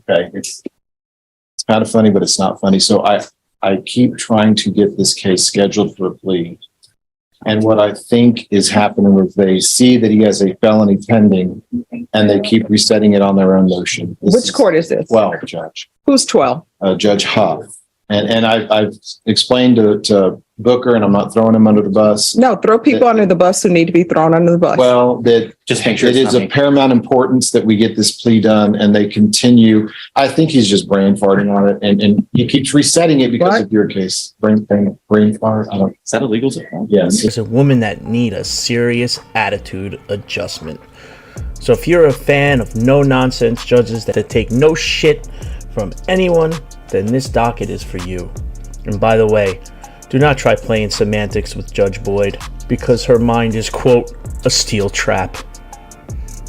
Okay, it's kind of funny, but it's not funny. So I keep trying to get this case scheduled for a plea. And what I think is happening is they see that he has a felony pending and they keep resetting it on their own motion. Which court is this? 12, Judge. Who's 12? Judge Huff. And I've explained to Booker, and I'm not throwing him under the bus. No, throw people under the bus who need to be thrown under the bus. Well, that Just make sure it it's is not of paramount importance that we get this plea done and they continue. I think he's just brain farting on it and he keeps resetting it because What? of your case. Brain fart. I don't. Is that illegal? Yes. Is a woman that need a serious attitude adjustment. So if you're a fan of no-nonsense judges that take no shit from anyone, then this docket is for you. And by the way, do not try playing semantics with Judge Boyd, because her mind is, quote, a steel trap.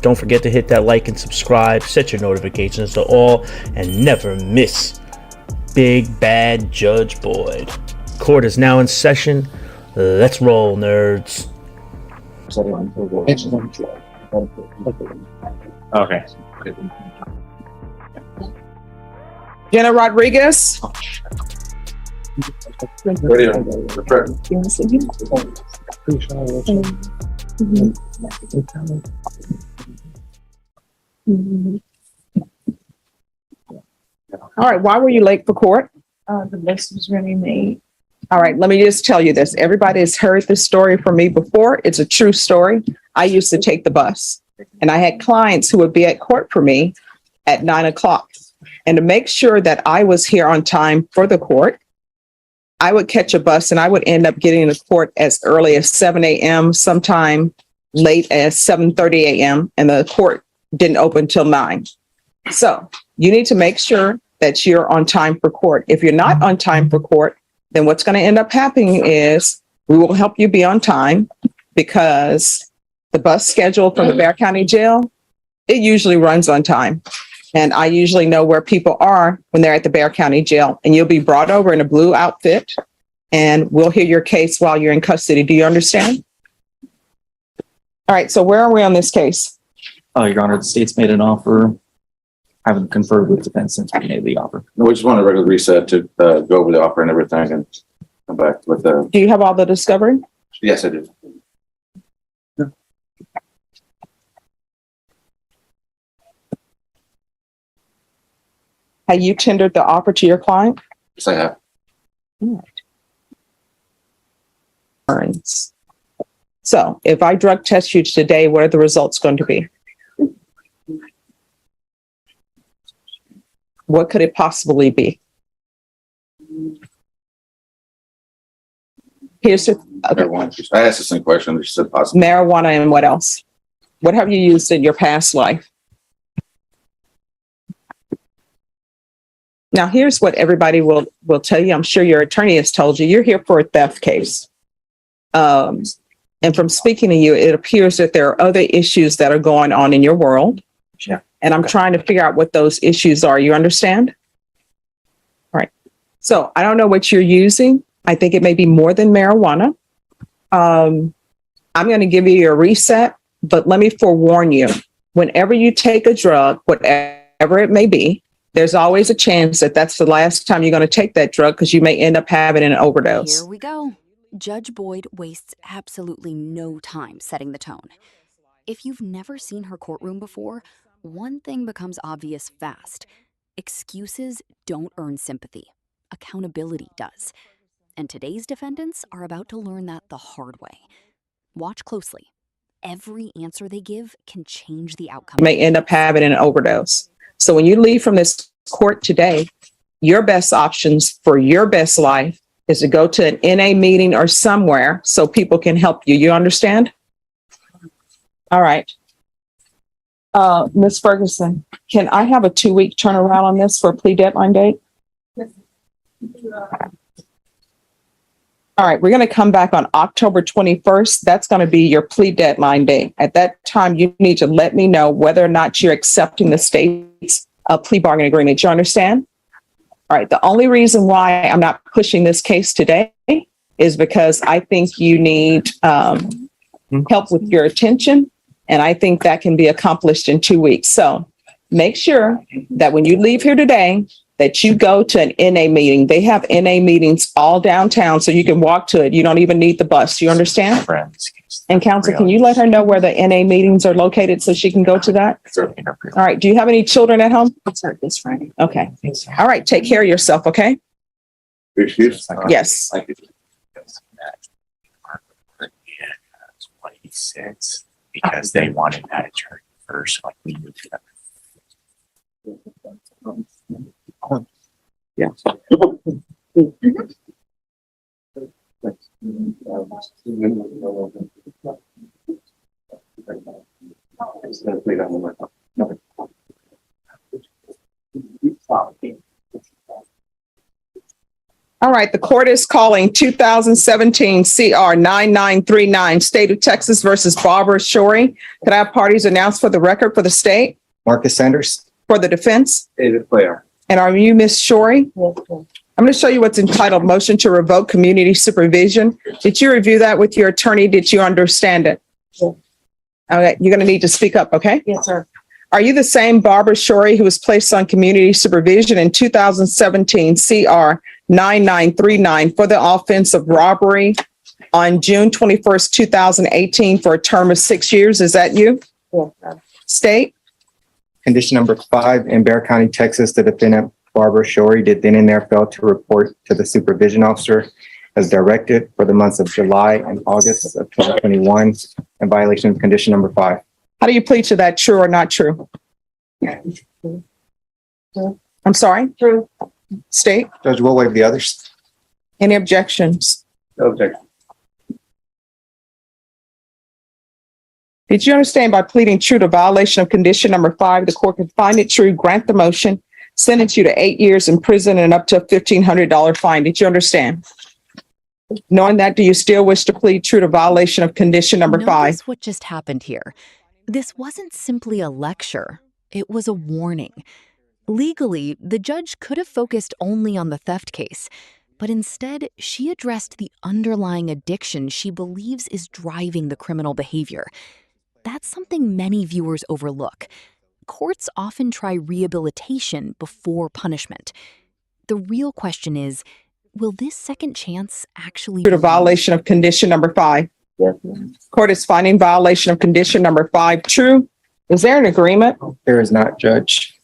Don't forget to hit that like and subscribe, set your notifications to all, and never miss Big Bad Judge Boyd. Court is now in session. Let's roll, nerds. Okay. Jenna Rodriguez. All right, why were you late for court? The list was really made. All right, let me just tell you this. Everybody has heard this story from me before. It's a true story. I used to take the bus and I had clients who would be at court for me at 9 o'clock. And to make sure that I was here on time for the court, I would catch a bus and I would end up getting to court as early as 7 a.m., sometime late as 7:30 a.m. And the court didn't open till 9. So you need to make sure that you're on time for court. If you're not on time for court, then what's going to end up happening is we will help you be on time, because the bus schedule from the Bexar County Jail, it usually runs on time. And I usually know where people are when they're at the Bexar County Jail, and you'll be brought over in a blue outfit and we'll hear your case while you're in custody. Do you understand? All right. So where are we on this case? Your Honor, the state's made an offer. I haven't conferred with defense since we made the offer. No, we just want a regular reset to go over the offer and everything and come back with the. Do you have all the discovery? Yes, I do. Have you tendered the offer to your client? Yes, I have. So if I drug test you today, what are the results going to be? What could it possibly be? Here's the Marijuana. I asked the same question. She said possible. marijuana, and what else? What have you used in your past life? Now, here's what everybody will tell you. I'm sure your attorney has told you. You're here for a theft case. And from speaking to you, it appears that there are other issues that are going on in your world. Yeah. And I'm trying to figure out what those issues are. You understand? All right. So I don't know what you're using. I think it may be more than marijuana. I'm going to give you a reset, but let me forewarn you. Whenever you take a drug, whatever it may be, there's always a chance that that's the last time you're going to take that drug, because you may end up having an overdose. Here we go. Judge Boyd wastes absolutely no time setting the tone. If you've never seen her courtroom before, one thing becomes obvious fast. Excuses don't earn sympathy. Accountability does. And today's defendants are about to learn that the hard way. Watch closely. Every answer they give can change the outcome. You may end up having an overdose. So when you leave from this court today, your best options for your best life is to go to an NA meeting or somewhere so people can help you. You understand? All right. Ms. Ferguson, can I have a 2-week turnaround on this for a plea deadline date? All right, we're going to come back on October 21st. That's going to be your plea deadline date. At that time, you need to let me know whether or not you're accepting the state's plea bargaining agreement. You understand? All right, the only reason why I'm not pushing this case today is because I think you need help with your attention, and I think that can be accomplished in 2 weeks. So make sure that when you leave here today, that you go to an NA meeting. They have NA meetings all downtown, so you can walk to it. You don't even need the bus. You understand? And counsel, can you let her know where the NA meetings are located so she can go to that? All right. Do you have any children at home? This Friday. Okay. All right. Take care of yourself. Okay. Excuse? Yes. 26 because they wanted that attorney first, like we moved that. Yeah. All right, the court is calling 2017 CR 9939, State of Texas versus Barbara Shorey. Could I have parties announced for the record for the state, Marcus Sanders. for the defense? David Claire. And are you Miss Shorey? Yes, sir. I'm going to show you what's entitled Motion to Revoke Community Supervision. Did you review that with your attorney? Did you understand it? Yes. Okay, you're going to need to speak up, okay? Yes, sir. Are you the same Barbara Shorey who was placed on community supervision in 2017 CR 9939 for the offense of robbery on June 21st, 2018 for a term of 6 years? Is that you? Yes, sir. State? Condition number 5, in Bear County, Texas, the defendant Barbara Shorey did then and there fail to report to the supervision officer as directed for the months of July and August of 2021 in violation of condition number 5. How do you plead to that, true or not true? I'm sorry? True. State? Judge, we'll waive the others. Any objections? No objection. Did you understand by pleading true to violation of condition number 5, the court can find it true, grant the motion, sentence you to 8 years in prison and up to a $1,500 fine? Did you understand? Knowing that, do you still wish to plead true to violation of condition number 5? Notice what just happened here. This wasn't simply a lecture. It was a warning. Legally, the judge could have focused only on the theft case, but instead, she addressed the underlying addiction she believes is driving the criminal behavior. That's something many viewers overlook. Courts often try rehabilitation before punishment. The real question is, will this second chance actually True to violation of condition number 5. Yes, ma'am. Court is finding violation of condition number 5 true. Is there an agreement? There is not, Judge.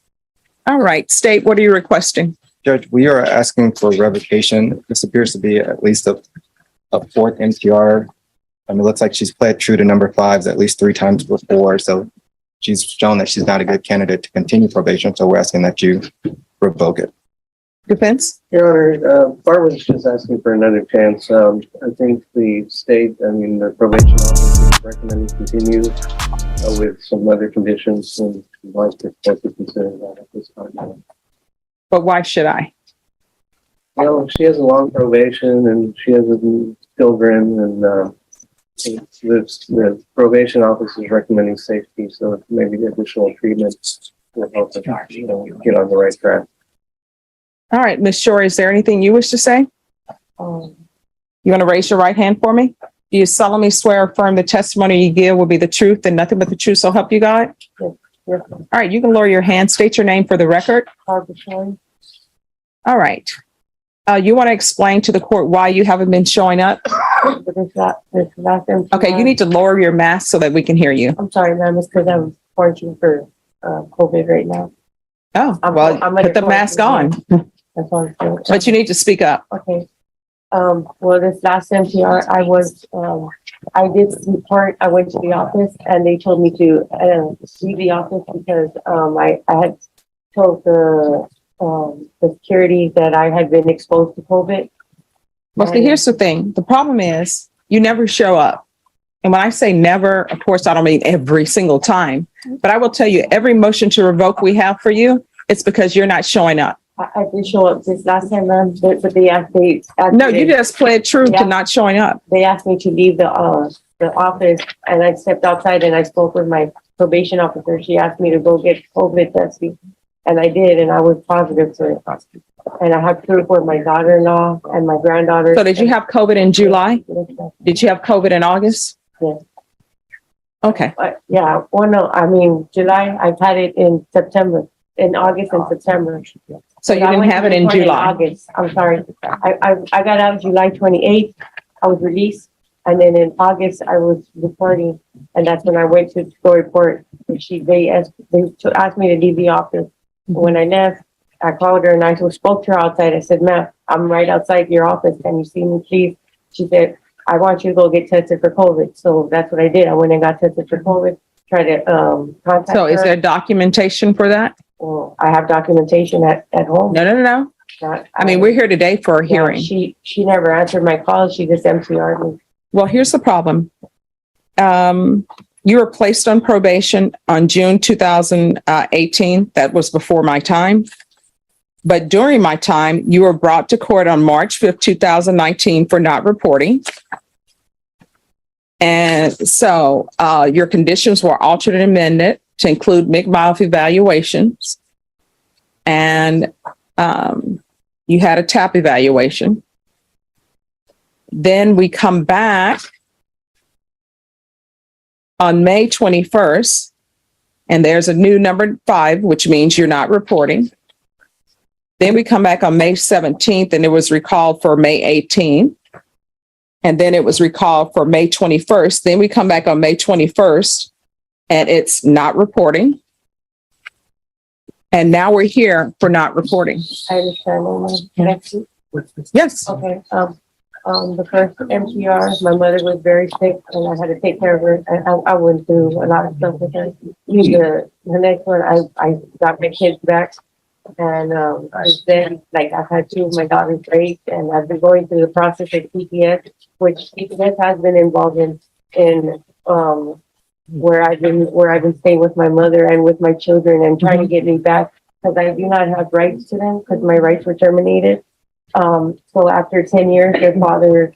All right, state, what are you requesting? Judge, we are asking for revocation. This appears to be at least a fourth MTR. It looks like she's pled true to number 5s at least 3 times before. So she's shown that she's not a good candidate to continue probation. So we're asking that you revoke it. Defense? Your Honor, Barbara's just asking for another chance. I think the the probation office is recommending continue with some other conditions, and we'd like to consider that at this time. But why should I? Well, she has a long probation and she has children, and the probation office is recommending safety, so maybe the additional treatment will help her, get on the right track. All right, Ms. Shore, is there anything you wish to say? You want to raise your right hand for me? Do you solemnly swear or affirm the testimony you give will be the truth and nothing but the truth, so help you God? Yes, yes. All right, you can lower your hand. State your name for the record. Barbara Shorey. All right. You want to explain to the court why you haven't been showing up? This last MTR. Okay, you need to lower your mask so that we can hear you. I'm sorry, ma'am. It's because I'm quarantined for COVID right now. Oh, I'm well, under put the mask on, That's all I'm saying. but you need to speak up. Okay. Well, this last MTR, I did report. I went to the office and they told me to leave the office because I had told the security that I had been exposed to COVID. Well, see, here's the thing. The problem is you never show up. And when I say never, of course, I don't mean every single time, but I will tell you every motion to revoke we have for you, it's because you're not showing up. I did show up this last time, ma'am, but they asked No, you just pled true Yeah. to not showing up. They asked me to leave the office, and I stepped outside and I spoke with my probation officer. She asked me to go get COVID testing, and I did, and I was positive for it. And I have proof with my daughter-in-law and my granddaughter. So did you have COVID in July? Yes, Did you have COVID in August? Yes. Okay, But yeah, well, no, I mean, July, I've had it in September, in August and September. so you I didn't went have to it in report July. August, I'm sorry. I got out July 28th. I was released. And then in August, I was reporting. And that's when I went to go report. And they asked me to leave the office. When I left, I called her and I spoke to her outside. I said, ma'am, I'm right outside your office. Can you see me, please? She said, I want you to go get tested for COVID. So that's what I did. I went and got tested for COVID, tried to, contact So is her. there documentation for that? Well, I have documentation at home. No. Not- I mean, we're here today for a Yeah, hearing. she never answered my calls. She just MCR'd me. Well, here's the problem. You were placed on probation on June 2018. That was before my time. But during my time, you were brought to court on March 5th, 2019 for not reporting. And so your conditions were altered and amended to include McMiles evaluations. And you had a TAP evaluation. Then we come back on May 21st, and there's a new number 5, which means you're not reporting. Then we come back on May 17th, and it was recalled for May 18th. And then it was recalled for May 21st. Then we come back on May 21st, and it's not reporting. And now we're here for not reporting. I understand. Can I speak? Yes. Okay, the first MCR, my mother was very sick and I had to take care of her. I went through a lot of stuff with her. The next one, I got my kids back. And, then, like, I've had 2 of my daughters raped and I've been going through the process of CPS, which CPS has been involved in, where I've been staying with my mother and with my children and trying to get me back because I do not have rights to them because my rights were terminated. So after 10 years, their father,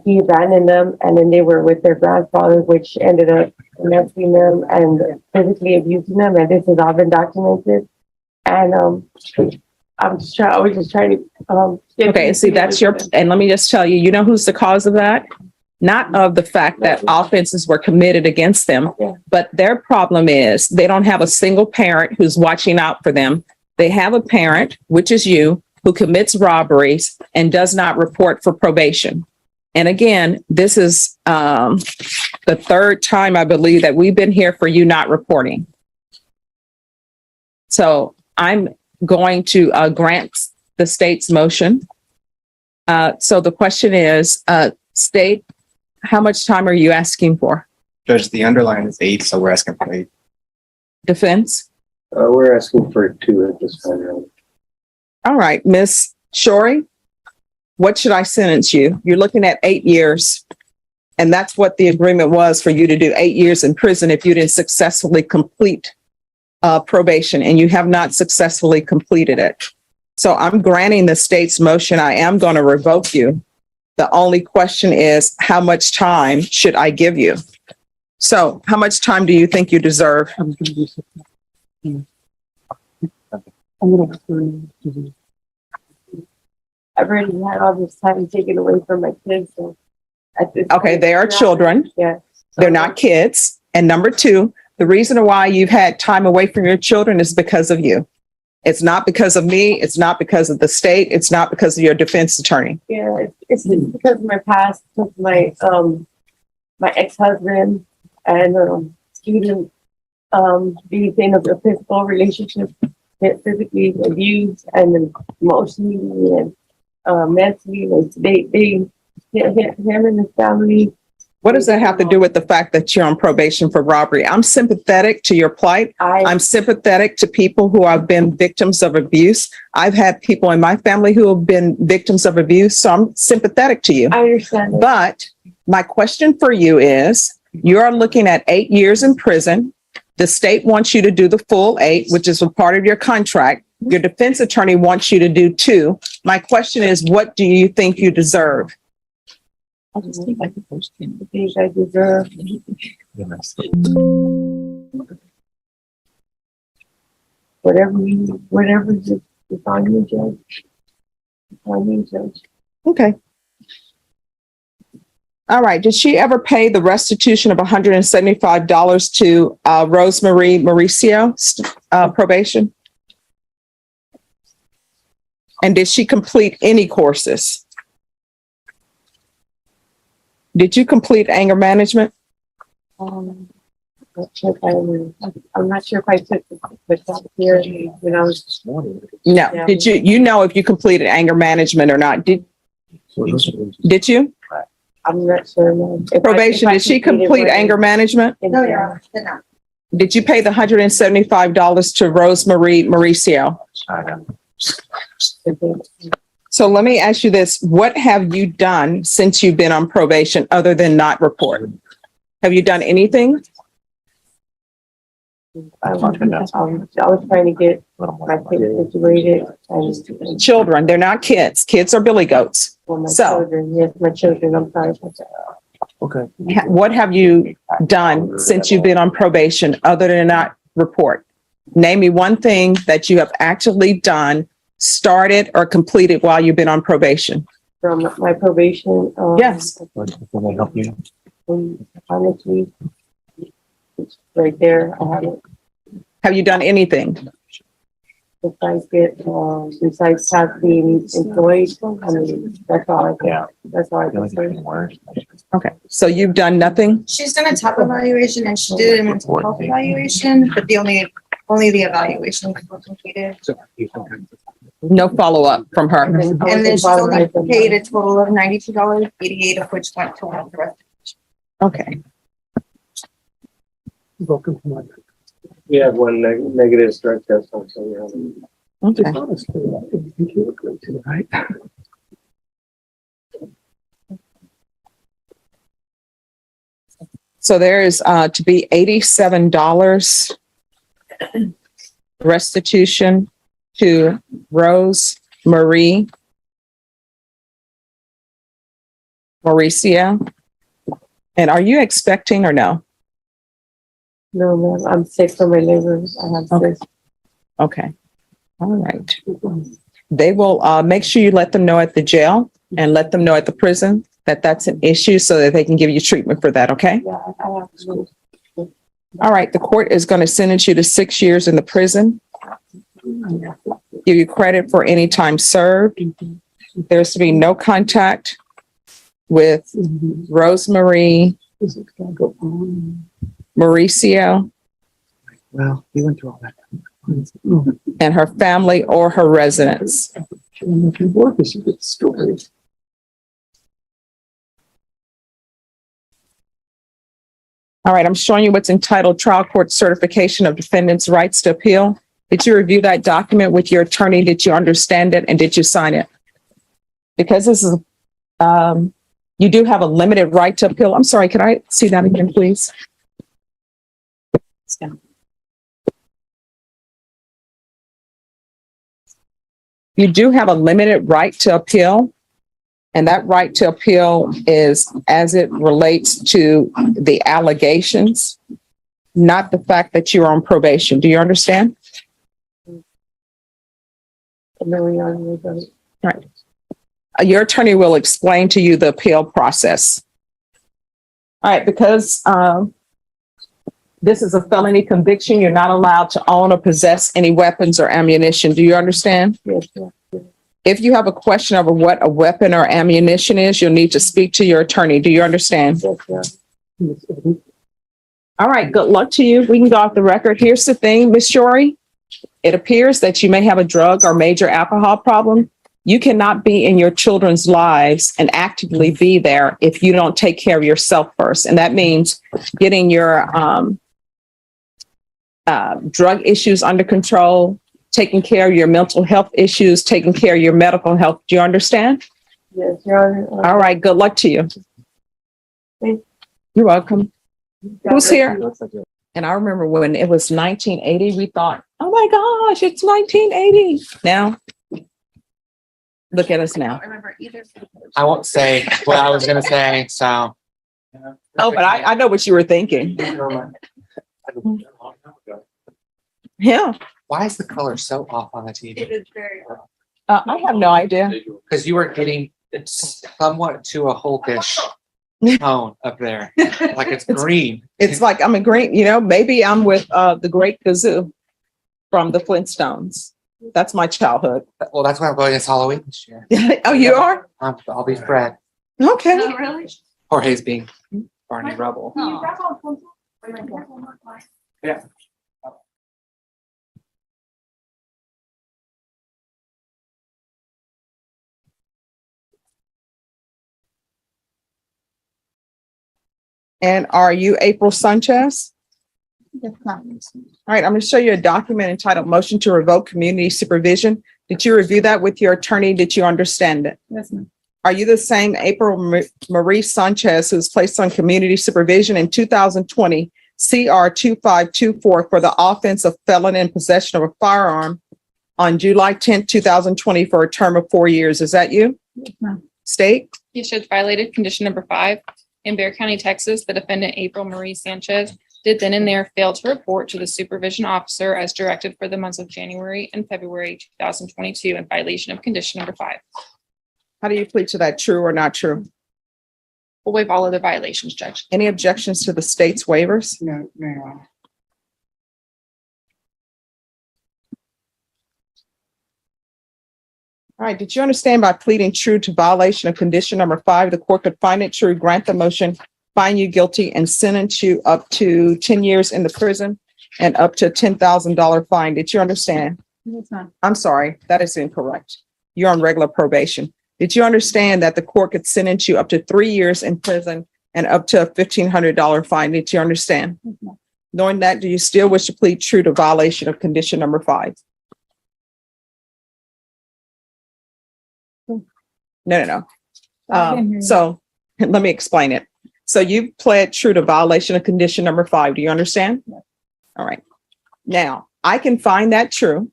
he abandoned them and then they were with their grandfather, which ended up molesting them and physically abusing them. And this has all been documented. And, I was just trying to, Okay, see, that's your, and let me just tell you, you know who's the cause of that? Not of the fact that offenses were committed against them, but their problem is they don't have a single parent who's watching out for them. They have a parent, which is you, who commits robberies and does not report for probation. And again, this is the 3rd time, I believe, that we've been here for you not reporting. So I'm going to grant the state's motion. So the question is, state, how much time are you asking for? Judge, the underline is 8, so we're asking for 8. Defense? We're asking for 2 at this time. All right, Miss Shorey, what should I sentence you? You're looking at 8 years. And that's what the agreement was for you to do, 8 years in prison if you didn't successfully complete probation, and you have not successfully completed it. So I'm granting the state's motion. I am going to revoke you. The only question is, how much time should I give you? So how much time do you think you deserve? I've already had all this time taken away from my kids. So Okay, they are children. Yeah. They're not kids. And number 2, the reason why you've had time away from your children is because of you. It's not because of me. It's not because of the state. It's not because of your defense attorney. Yeah, it's because of my past, because my my ex-husband and student being in a physical relationship, physically abused and emotionally and mentally. Him and his family. What does that have to do with the fact that you're on probation for robbery? I'm sympathetic to your plight. I'm sympathetic to people who have been victims of abuse. I've had people in my family who have been victims of abuse, so I'm sympathetic to you. I understand. But my question for you is, you're looking at 8 years in prison. The state wants you to do the full 8, which is a part of your contract. Your defense attorney wants you to do 2. My question is, what do you think you deserve? I just think like the first 10. I think I deserve. Whatever just on you, Judge. On you, Judge. Okay. All right. Did she ever pay the restitution of $175 to Rosemary Mauricio probation? And did she complete any courses? Did you complete anger management? I'm not sure if I took the here when I was. No. Yeah. Did you know if you completed anger management or not? Did you? I'm not sure. Ma'am. Probation, did she complete anger management? No, yeah. Did you pay the $175 to Rosemary Mauricio? So let me ask you this. What have you done since you've been on probation other than not report? Have you done anything? I was trying to get my kids situated and. Children, they're not kids. Kids are billy goats. Well, my So- children, yes, my children, I'm sorry. Okay. What have you done since you've been on probation other than not report? Name me one thing that you have actually done, started or completed while you've been on probation. From my probation. Yes. Can I help you? Honestly, it's right there. I haven't, Have you done anything? besides have being employed, I mean, that's all I can, Yeah. that's all I I feel can like it's say. worse. Okay, so you've done nothing? She's done a top evaluation and she did a mental health evaluation, but only the evaluation was completed. No follow-up from her? And then she's only paid a total of $92, 88 of which went towards the rest. Okay. We have one negative drug test also. We haven't. Okay. So there is to be $87 restitution to Rose Marie Mauricio. And are you expecting or no? No, ma'am, I'm sick from my liver. I have Okay. cysts. Okay. All right. They will make sure you let them know at the jail and let them know at the prison that that's an issue so that they can give you treatment for that. Okay. Yeah, I have to. All right. The court is going to sentence you to 6 years in the prison. Give you credit for any time served. There's to be no contact with Rosemary Mauricio Well, you went through all that. and her family or her residence. All right, I'm showing you what's entitled Trial Court Certification of Defendant's Rights to Appeal. Did you review that document with your attorney? Did you understand it and did you sign it? Because this is, you do have a limited right to appeal. I'm sorry, can I see that again, please? You do have a limited right to appeal. And that right to appeal is as it relates to the allegations, not the fact that you're on probation. Do you understand? Right. Your attorney will explain to you the appeal process. All right, because this is a felony conviction, you're not allowed to own or possess any weapons or ammunition. Do you understand? Yes, yes. If you have a question over what a weapon or ammunition is, you'll need to speak to your attorney. Do you understand? Yes, yes. All right, good luck to you. We can go off the record. Here's the thing, Ms. Shorey. It appears that you may have a drug or major alcohol problem. You cannot be in your children's lives and actively be there if you don't take care of yourself first. And that means getting your drug issues under control, taking care of your mental health issues, taking care of your medical health. Do you understand? Yes, Your Honor. All right, good luck to you. Thank- You're welcome. Who's here? And I remember when it was 1980, we thought, oh my gosh, it's 1980. Now, look at us now. I won't say what I was gonna say, so. Oh, but I know what you were thinking. Yeah, Why is the color so off on the TV? is very. I have no idea. Because you were getting somewhat to a whole dish tone up there, like it's green. It's like I'm agreeing, you know, maybe I'm with the Great Gazoo from the Flintstones. That's my childhood. Well, that's why I'm going as Halloween this year. Oh, you are? I'll be Fred. Okay. really? Jorge's being Barney Rubble. Yeah. And are you April Sanchez? Yes, ma'am. All right, I'm going to show you a document entitled Motion to Revoke Community Supervision. Did you review that with your attorney? Did you understand it? Yes, ma'am. Are you the same April Marie Sanchez who was placed on community supervision in 2020 CR 2524 for the offense of felon in possession of a firearm on July 10th, 2020 for a term of 4 years? Is that you? Yes, ma'am. State? Yes, Judge, violated condition number 5. In Bexar County, Texas, the defendant April Marie Sanchez did then and there fail to report to the supervision officer as directed for the months of January and February 2022 in violation of condition number 5. How do you plead to that? True or not true? We'll waive all other violations, Judge. Any objections to the state's waivers? No, no. All right, did you understand by pleading true to violation of condition number 5, the court could find it true, grant the motion, find you guilty, and sentence you up to 10 years in the prison and up to a $10,000 fine? Did you understand? Yes, ma'am. I'm sorry, that is incorrect. You're on regular probation. Did you understand that the court could sentence you up to 3 years in prison and up to a $1,500 fine? Did you understand? Yes, ma'am. Knowing that, do you still wish to plead true to violation of condition number 5? No. So let me explain it. So you pled true to violation of condition number 5. Do you understand? Yes. All right. Now, I can find that true,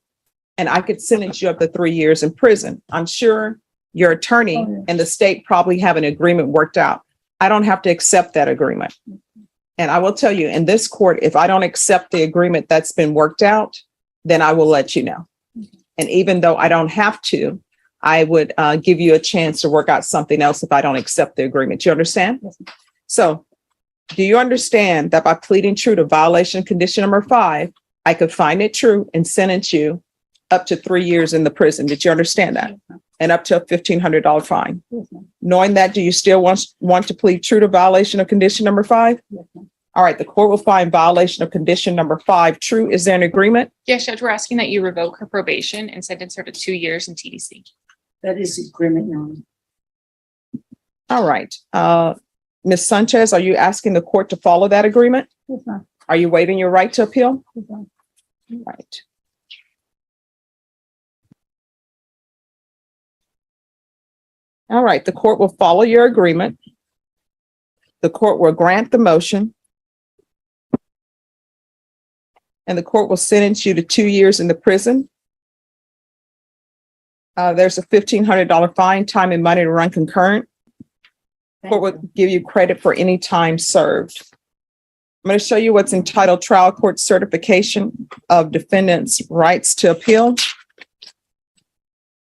and I could sentence you up to 3 years in prison. I'm sure your attorney and the state probably have an agreement worked out. I don't have to accept that agreement. And I will tell you, in this court, if I don't accept the agreement that's been worked out, then I will let you know. And even though I don't have to, I would give you a chance to work out something else if I don't accept the agreement. You understand? Yes. So do you understand that by pleading true to violation condition number 5, I could find it true and sentence you up to 3 years in the prison? Did you understand that? Yes, And up to a $1,500 fine. yes, ma'am. Knowing that, do you still want to plead true to violation of condition number 5? Yes, ma'am. All right, the court will find violation of condition number 5 true. Is there an agreement? Yes, Judge, we're asking that you revoke her probation and sentence her to 2 years in TDC. That is agreement, Your Honor. All right. Ms. Sanchez, are you asking the court to follow that agreement? Yes, ma'am. Are you waiving your right to appeal? Yes, ma'am. Right. All right, the court will follow your agreement. The court will grant the motion. And the court will sentence you to 2 years in the prison. There's a $1,500 fine, time and money to run concurrent. Court will give you credit for any time served. I'm going to show you what's entitled Trial Court Certification of Defendant's Rights to Appeal.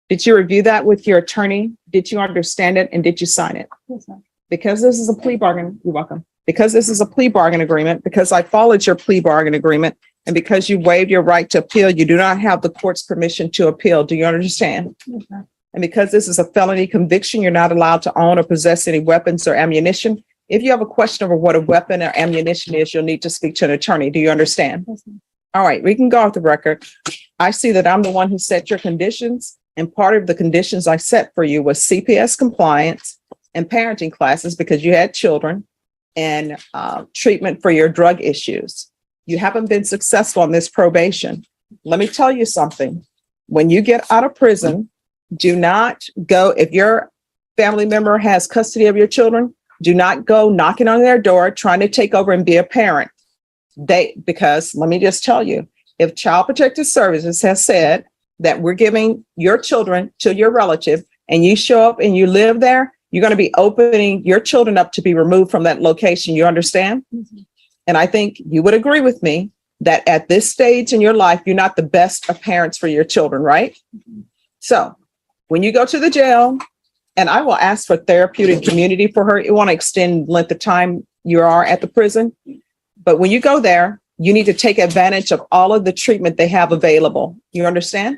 Did you review that with your attorney? Did you understand it and did you sign it? Yes, ma'am. Because this is a plea bargain, you're welcome. Because this is a plea bargain agreement, because I followed your plea bargain agreement, and because you waived your right to appeal, you do not have the court's permission to appeal. Do you understand? Yes, ma'am. And because this is a felony conviction, you're not allowed to own or possess any weapons or ammunition. If you have a question over what a weapon or ammunition is, you'll need to speak to an attorney. Do you understand? Yes, ma'am. All right, we can go off the record. I see that I'm the one who set your conditions, and part of the conditions I set for you was CPS compliance and parenting classes because you had children, and treatment for your drug issues. You haven't been successful on this probation. Let me tell you something. When you get out of prison, do not go, if your family member has custody of your children, do not go knocking on their door trying to take over and be a parent. Because let me just tell you, if Child Protective Services has said that we're giving your children to your relative and you show up and you live there, you're going to be opening your children up to be removed from that location. You understand? Mm-hmm. And I think you would agree with me that at this stage in your life, you're not the best of parents for your children, right? Mm-hmm. So when you go to the jail, And I will ask for therapeutic community for her. It want to extend length of time you are at the prison. But when you go there, you need to take advantage of all of the treatment they have available. You understand?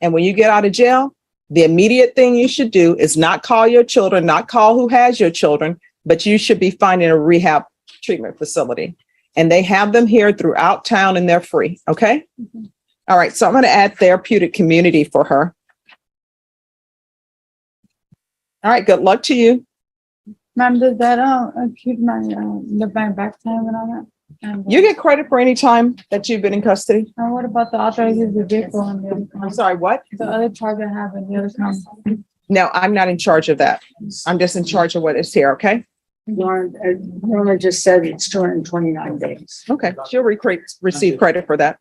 And when you get out of jail, the immediate thing you should do is not call your children, not call who has your children, but you should be finding a rehab treatment facility. And they have them here throughout town and they're free. Okay. All right. So I'm going to add therapeutic community for her. All right. Good luck to you. Ma'am, does that keep my back time and all that? And, You get credit for any time that you've been in custody. and what about the authorizing the vehicle and the other I'm count? sorry, what? The other charge I have and the other count? No, I'm not in charge of that. I'm just in charge of what is here. Okay. Norma just said it's 229 days. Okay. She'll receive credit for that.